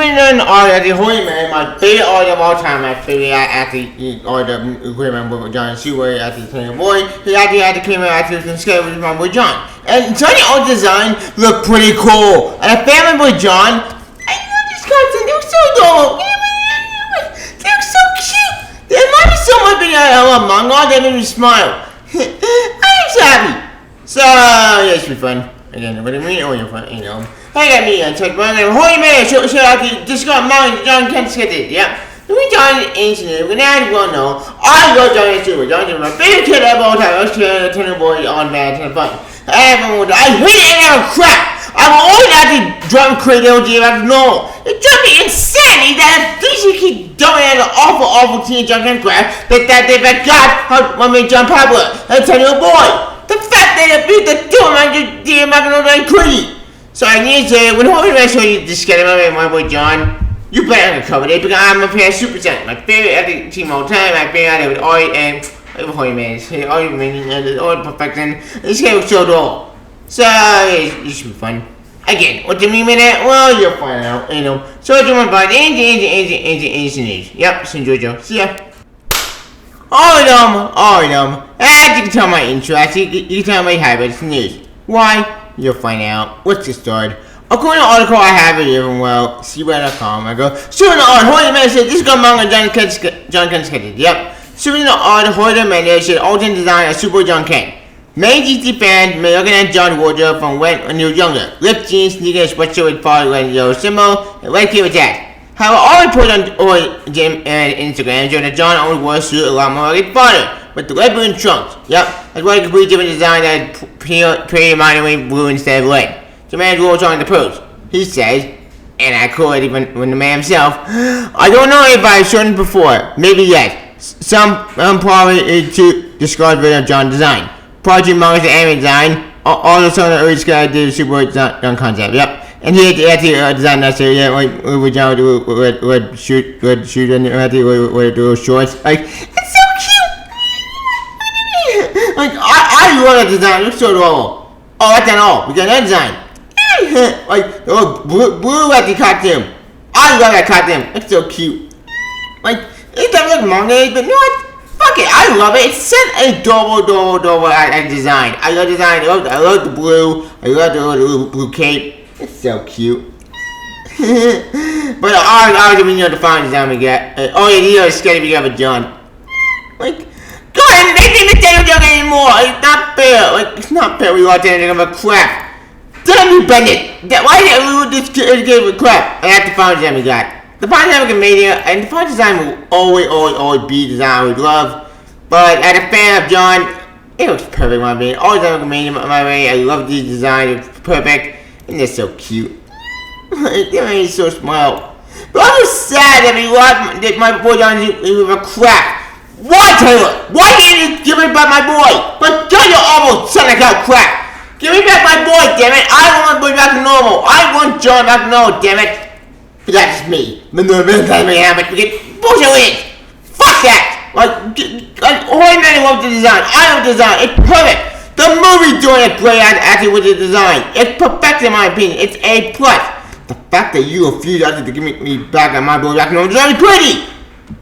supervillain art at the Jorge Jimenez, my favorite art of all time. My favorite at the art of equipment with Jon Superboy at the Playboy. He actually had the camera at the skate with my boy Jon. And some of the art design looked pretty cool. And I found my boy Jon. I love this cartoon. They were so adorable. They were so cute. They remind me so much of manga that made me smile. I'm so happy. So yeah, it should be fun. Again, what do you mean? Oh, you're fun, you know. I got me check my name. Jorge Jimenez, show out the Discord manga Jon Kent sketches. Yep. We Jon Ancient. We're not going to know. I love Jon Ancient. Jon is my favorite kid of all time. I was a tenor boy on bad, 10 fun. I hate it and crap. I'm always at the drum crazy like normal. It drives me insanity that these keep dumping at an awful teen Jon Kent crap that they forgot how to make John Pablo a tenor boy. The fact that they beat the 200 like crazy. So I need to, when Jorge Jimenez showed you this sketch of my boy Jon, you better cover it because I'm a fan of Super Saiyan. My favorite at the team all the time. My favorite with Oi and Jorge Jimenez. Oi and all perfection. This game was so adorable. So it should be fun. Again, what do you mean by that? Well, you'll find out, you know. So do you want to buy Ancient. Yep, so enjoy Joe. See ya. Alright, as you can tell my intro, you can tell my habits news. Why? You'll find out. Let's get started. According to the article I have it here, well, cweb.com, I go, shooting the art, Jorge Jimenez said, this is good manga Jon Kent sketches. Yep. Shooting the art, Jorge Jimenez said, alternate design of Super Jon Kent. Many DC fans may recognize Jon's wardrobe from when he was younger. Ripped jeans, sneakers, sweatshirt with father red yellow symbol, and red cable tag. However, all reports on Jim and Instagram show that Jon always wore a suit a lot more like his father, with the red blue and trunks. Yep, that's why a completely different design that created monoline blue instead of red. The man rolls on the post. He says, and I quote even when the man himself, I don't know if I've shown it before. Maybe yes. Some probably to describe the Jon design. Project Manga's the anime design. All the sort of early sky did the Super Jon concept. Yep. And he had to design that series, yeah, like with Jon would shoot and had to wear the shorts. Like, it's so cute. Like, I love that design. It's so adorable. Oh, that's not all. We got that design. Like, oh, blue at the costume. I love that costume. It's so cute. Like, it doesn't look manga, but you know what? Fuck it. I love it. It's such an adorable design. I love design. I love the blue. I love the blue cape. It's so cute. But I don't even know the final design we get. Oh yeah, you know it's scared to be with Jon. Like, go ahead and make me the Daniel joke anymore. It's not fair. Like, it's not fair. We watch anything of a crap. Damn you, Bennett. Why did we do this game with crap? And that's the final design we got. The final design we can make here, and the final design will always be the design we love. But as a fan of Jon, it looks perfect, my opinion. All the design we can make my way. I love these designs. It's perfect. And they're so cute. They're really so small. But I'm just sad that my boy Jon is a crap. Why, Taylor? Why didn't you give me back my boy? But Jon, you almost sound like a crap. Give me back my boy, damn it. I want my boy back to normal. I want Jon back to normal, damn it. But that's just me. But no, that's not me. But forget bullshit with it. Fuck that. Like Jorge Jimenez loves the design. I love the design. It's perfect. The movie's doing it great actually with the design. It's perfect in my opinion. It's A+. The fact that you refuse to give me back on my boy back in the very pretty.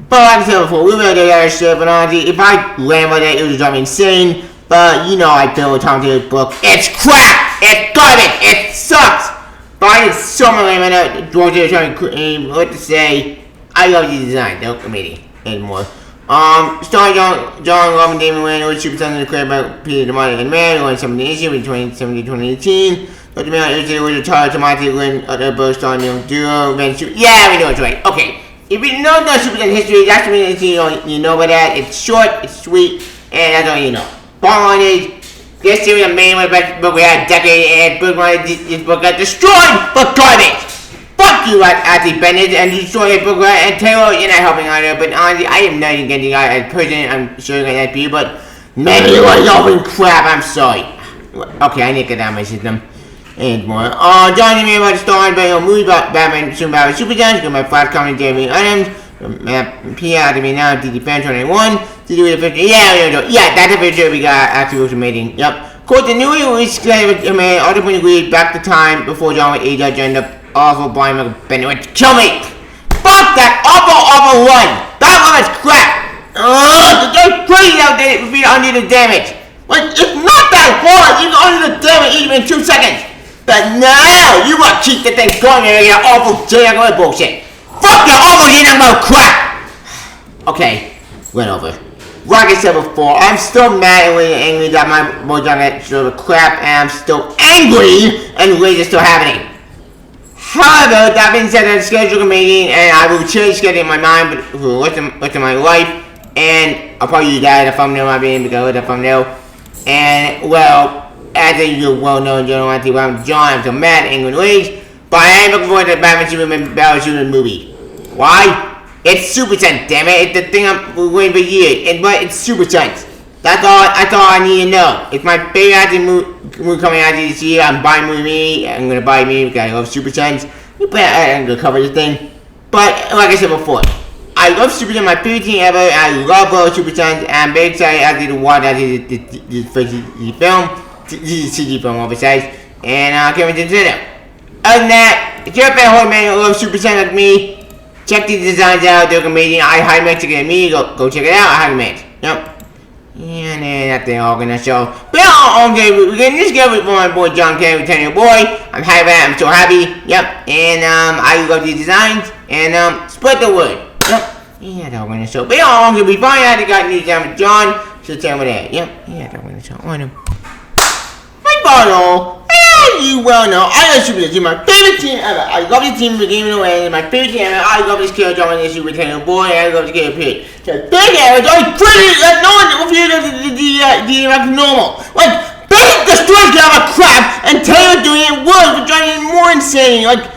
But like I said before, we read the other shit, but honestly, if I ran with it, it would drive me insane. But you know I feel Tom Taylor's book. It's crap! It's garbage! It sucks! But I did so much lame in it. George is trying to what to say. I love the design. Don't commit anymore. Starring Jon Robin Damon Wayne, which Super Sons declared by Peter DeMarco and Man, won some of the issue in 2017-2018. Dr. Mel is with a Tara Tomati when other both starring young duo. Yeah, we know it's right. Okay. If you know the Super Sons history, that's what you know about that. It's short, it's sweet, and that's all you know. Bottom line is, this series of main was the best book we had a decade, and this book got destroyed for garbage. Fuck you, Auntie Bennett, and destroy your book, and Taylor, you're not helping on it, but honestly, I am not even getting out as person, I'm sure you're gonna be, but maybe you are yelling crap, I'm sorry. Okay, I need to get out of my system. And more. Jon Jimenez about the star in a movie about Batman, Super Batman, Super Giants, got my flat comedy, Jeremy Adams, P.R. to me now, DD Fan 21, to do with the 50, yeah, that's the picture we got, actually was amazing, yep. Quote, the new release, all the point agreed back to time before Jon would age out during the awful blind bender would kill me. Fuck that awful run. That one was crap. They're crazy out there for me to undo the damage. Like, it's not that hard. You can undo the damage even in 2 seconds. But no, you want to keep the thing going and get awful J-Number bullshit. Fuck the awful J-Number crap. Okay, went over. Like I said before, I'm still mad and angry that my boy Jon Kent showed the crap, and I'm still angry and rage is still happening. However, that being said, I've scheduled a meeting and I will change schedule in my mind for the rest of my life, and I'll probably use that as a thumbnail, my being because of the thumbnail. And well, as you well know, John, I'm still mad, angry, and rage, but I am looking forward to the Batman Superman movie. Why? It's Super Sense, damn it! It's the thing I'm waiting for years, but it's Super Sense. That's all I need to know. It's my favorite movie coming out this year. I'm buying movie. I'm gonna buy me because I love Super Sense. But I'm gonna cover this thing. But like I said before, I love Super Sense, my favorite team ever. I love Super Sense, and I'm very excited as to watch this first film, this CG film, oversized, and I can't wait to see it. Other than that, if you're a fan of horror man who loves Super Sense like me, check these designs out. They're amazing. I highly recommend checking me. Go check it out. I highly recommend. Yep. And then that's the all gonna show. But okay, we're getting this together with my boy Jon Kent, returning your boy. I'm happy. I'm so happy. Yep. And I love these designs. And spread the word. Yep. Yeah, that's all gonna show. But okay, we finally had got new design with John. So tell me that. Yep. Yeah, that's all gonna show. I know. My bottle. You well know, I love Super Sense, my favorite team ever. I love this team for Game of the Way, my favorite team ever. I love this character on this Super Sense boy, and I love this character period. So big ass, always pretty, like no one will feel the normal. Like, basic destroys get out of crap, and Taylor doing it worse, but driving it more insane. Like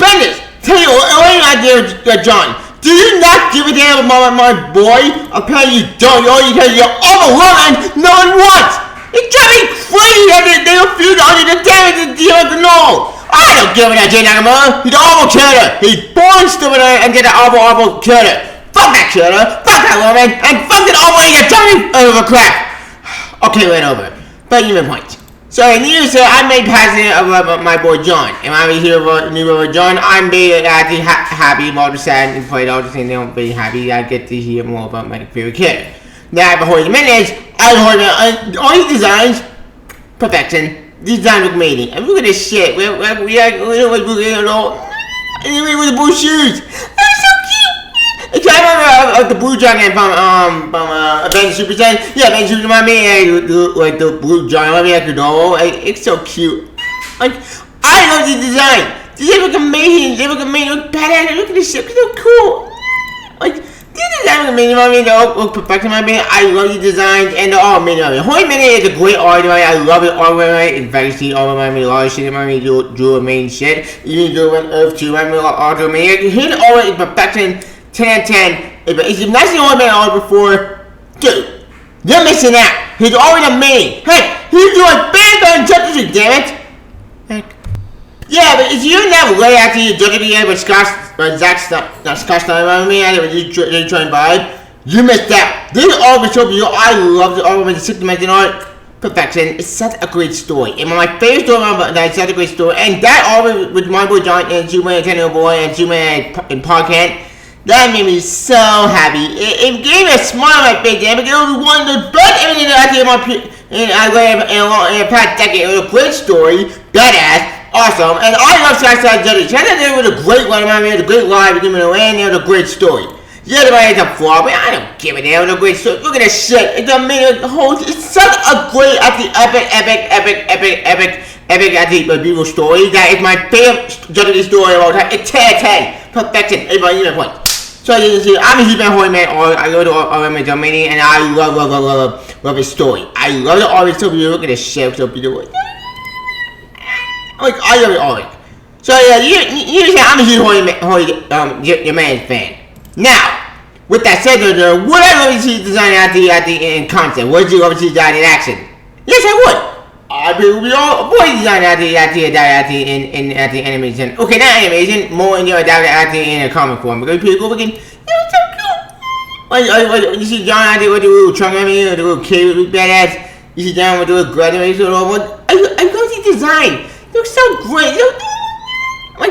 Bendis, Taylor, any idea, John? Do you not give a damn about my boy? Apparently you don't. You only tell you're overrun, no one wants. It's driving me crazy that they refuse to undo the damage to deal with the no. I don't give a damn J-Number. He's an awful killer. He's born stupid and get an awful killer. Fuck that killer. Fuck that woman. And fuck that awful idiot telling over crap. Okay, went over. But even point. So, needless to say, I made passionate about my boy John. And I'm here about new brother John. I'm very happy, more sad, and played all the same thing. I'm very happy I get to hear more about my favorite kid. Now, for Jorge Jimenez, all these designs, perfection. These designs look amazing. And look at this shit. We with the blue shoes. They're so cute. It's I remember the blue giant from Avengers Super Sense. Yeah, Avengers Super Sense. Like the blue giant. I mean, like the normal. It's so cute. Like, I love these designs. They look amazing. They look amazing. Look badass. Look at this shit. It's so cool. Like. These designs are amazing, they all look perfection, I love these designs, and they're all amazing, Jorge Jimenez is a great artist, I love it, all it's very sweet, all a lot of shit, do amazing shit, even do it on Earth too, all do amazing, his art is perfection, 10 out of 10, if you've not seen Jorge Jimenez art before, dude, you're missing out, he's always amazing, hey, he's doing fan justice, damn it, heck. Yeah, but if you're not way after you Justice League with Scott Snyder, I mean, they're trying to buy, you missed out. This is all the show for you. I love the art, the 6-dimensional art, perfection. It's such a great story. And my favorite story about that, it's such a great story. And that art with my boy John and Superman, Tennille Boy, and Superman and Jon Kent, that made me so happy. It gave me a smile on my face, because it was one of the best images I see in a past decade. It was a great story, badass. Awesome, and I love Side Justice. China did it with a great one, it was a great line, it was a great story. Yeah, everybody has a flaw, but I don't give a damn, it was a great story. Look at this shit, it's amazing, it's such a great, epic, beautiful story. That is my favorite Justice story of all time. It's 10 out of 10, perfection, everybody, you know what. So as you can see, I'm a huge fan of Jorge Jimenez, I love the art, and I love his story. I love the art, it's so beautiful, look at this shit, it's so beautiful. Like, I love it all. So, yeah, you say I'm a huge Jorge Jimenez fan. Now, with that said, would I love to see design at the in concept? Would you love to see design in action? Yes, I would. I would all boy design at the animation. Okay, not animation, more in a comic form. Because people looking, it's so cool. Like, you see John out there with the little trunk on me, with the little kid with badass. You see John with the little graduation or what? I love the design. It looks so great. Like,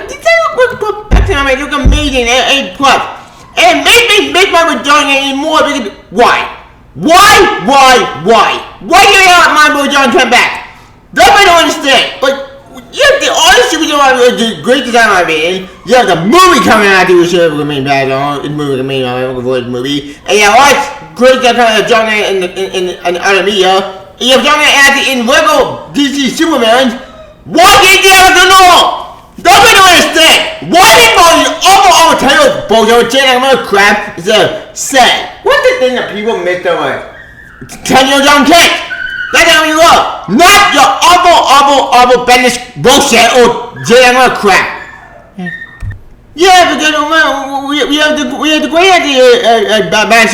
look back to my man, look amazing, A+. And make my boy Jon Kent even more because why? Why do you want my boy Jon Kent back? Nobody don't understand. But you have the honest superhero, great design, my man. You have the movie coming out, the main bad on the movie, and you have all great design coming out, Jon Kent in other media. And you have Jon Kent in Lego DC Superman. Why did you have to know? Nobody don't understand. Why people all tell bullshit and crap is say? What's the thing that people miss the way? Tell Jon Kent. That's how you look. Not your awful Bendis bullshit or JML crap. Yeah, because we have the great idea Batman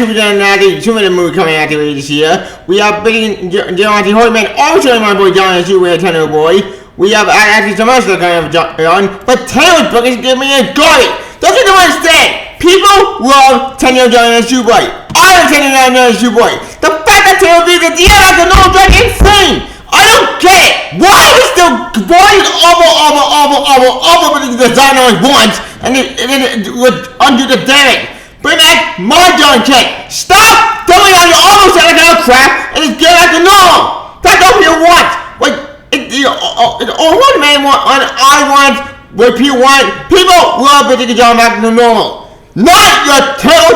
Superman movie coming out this year. We are bringing Jorge Jimenez, also my boy Jon Kent, Superman Tenor Boy. We have actually some else coming on, but Taylor's book is giving me a garbage. Don't you understand? People love 10-year Jon Kent Superboy. I love 10-year Jon Kent Superboy. The fact that Taylor being the DM has to know is insane. I don't get it. Why are we still buying awful with the design on once and then undo the damage? Bring back my Jon Kent. Stop throwing out your almost kind of crap and just get back to normal. That's all you want. Like, what man I want, what people want. People love to get Jon back to normal. Not your tell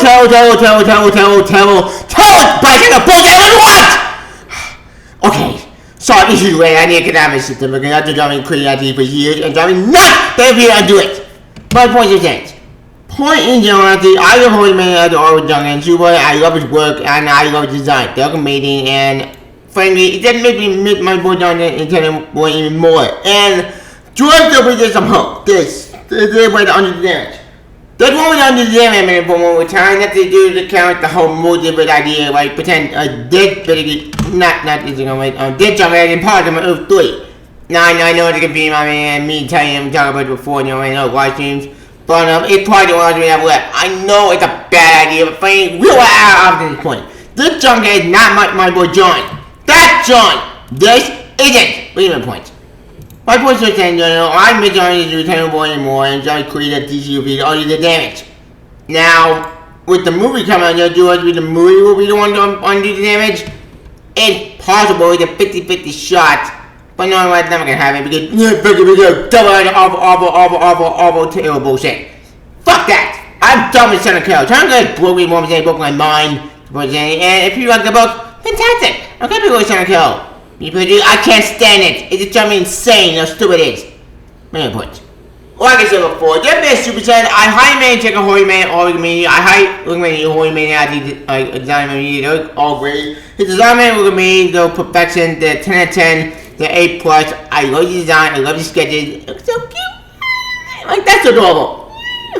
biting the bullshit you want! Okay, sorry, this is the way I need to get out of my system because I've been driving creativity for years and driving not to be able to do it. My point is this. Point in generality, I love Jorge Jimenez, Jon Kent Superboy. I love his work and I love his design. They're amazing and frankly, it doesn't make me miss my boy Jon Kent and Tenor Boy even more. And George will bring some hope. This way to under the damage. That's what we under the damage for when we're trying not to do the count the whole multiple idea, like pretend dead not this thing on dead Jon Kent in part of my Earth 3. Now I know it can be my man, me telling him talk about it before, you know, I know live streams. But it's probably the ones we have left. I know it's a bad idea, but frankly, we were out after this point. This Jon Kent is not my boy Jon. That's Jon. This isn't. Wait a minute, my point is saying, I miss Jon to Tenor Boy anymore and Jon created DCU video all the damage. Now, with the movie coming out, the movie will be the one to undo the damage. It's possible it's a 50-50 shot, but no, that's never gonna happen because awful terrible bullshit. Fuck that. I'm done with Senator Carroll. Trying to get broke my mind. And if you like the book, fantastic. Okay, people with Senator Carroll. I can't stand it. It's just insane how stupid it is. Many points. Like I said before, there been Super Chat. I high man check a Jorge Jimenez all me. I high look at Jorge Jimenez design me. They're all great. His design man look at me, the perfection, the 10 out of 10, the A+. I love the design, I love the sketches. It's so cute. Like that's adorable.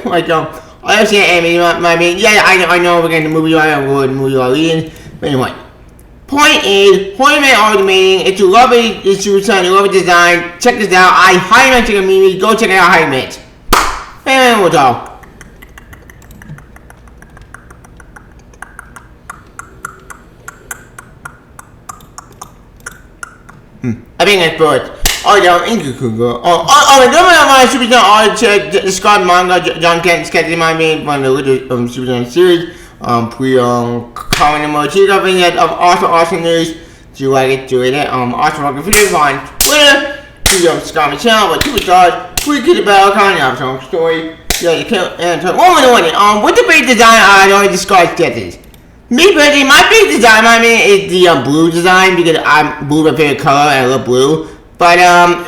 Like I love seeing Amy, my man. Yeah, I know we're getting the movie right, the movie are leading. But anyway. Point is, Jorge Jimenez arguing, if you love it, it's your son, you love it design, check this out. I highly recommend checking me, go check it out, highly recommend. And we'll talk. I think that's good. Oh, yeah, my Superman check discard manga, Jon Kent sketches my main from the original Superman series. Comment the most of awesome news. Do you like it? Do it. Awesome fucking videos on Twitter. Subscribe my channel with 2 stars. Please get the bell icon. Have some story. Yeah, you can't answer. One minute. What's the big design? I don't discard sketches. Me personally, my big design, is the blue design because I'm blue my favorite color and I love blue. But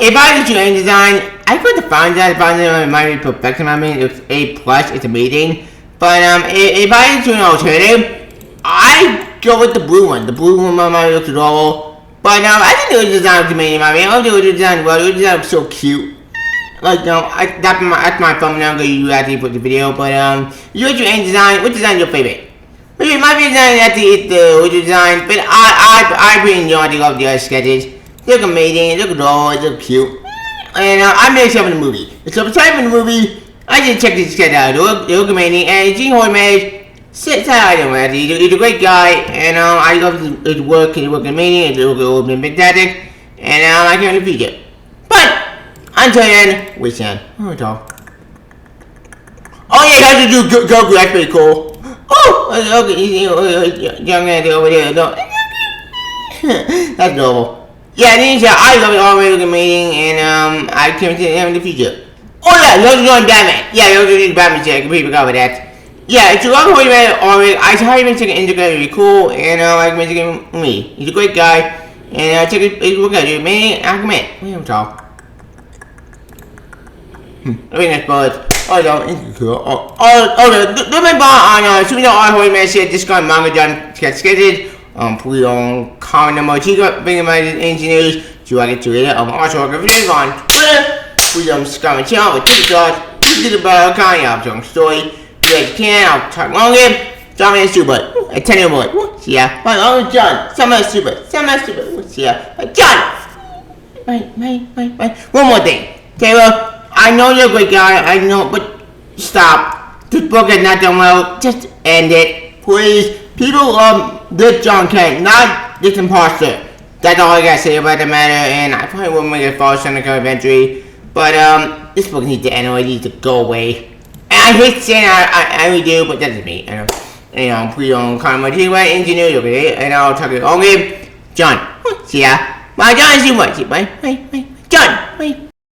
if I was doing design, I could define that. It might be perfection. It's A+. It's amazing. But if I was doing an alternative, I go with the blue one. The blue one looks adorable. But I didn't do the design to me, I do the design well. The design was so cute. Like that's my thumbnail. I'm gonna use that to put the video. But you do any design? What design is your favorite? Maybe my favorite design is the original design. But I really enjoy love the other sketches. They look amazing. They look adorable. They look cute. And I made some in the movie. So besides from the movie, I did check this sketch out. They look amazing. And Jorge Jimenez. He's a great guy, and I love his work. His work is amazing. His work is fantastic, and I can't repeat it. But until then, we stand. Oh, talk. yeah, how to do Goku, that's pretty cool. Oh, okay, young man over there, no. That's normal. Yeah, Ninja, I love it already with the meeting, and I came to him in the future. Oh yeah, those are on Batman. Yeah, those are the Batman check, completely forgot about that. Yeah, it's a long way man already. I saw him take an integrator, really cool, and I recommend taking me. He's a great guy, and take a look at it, man. I recommend. What am I talking? I think that's good. Oh no, it's cool. The member on Super Jorge Jimenez said this guy manga done get scheduled. Please don't comment the Mochiga, bring my engineers to get to it. Also, if you're on Twitter, please comment channel with TikTok. You get about a kind of some story. If you can, I'll talk longer. Some is super. I tell you what. See ya. My uncle John. Some is super. Some is super. See ya. John. Wait. One more thing. Taylor. I know you're a great guy, I know, but stop. This book is not done well. Just end it, please. People this Jon Kent, not this imposter. That's all I gotta say about the matter, and I probably won't make a false Seneca eventually. But this book needs to end, or it needs to go away. And I hate saying I really do, but that's me. Please don't comment my engineer, okay? And I'll talk to you. Okay, John. See ya. My John, see what? John, wait.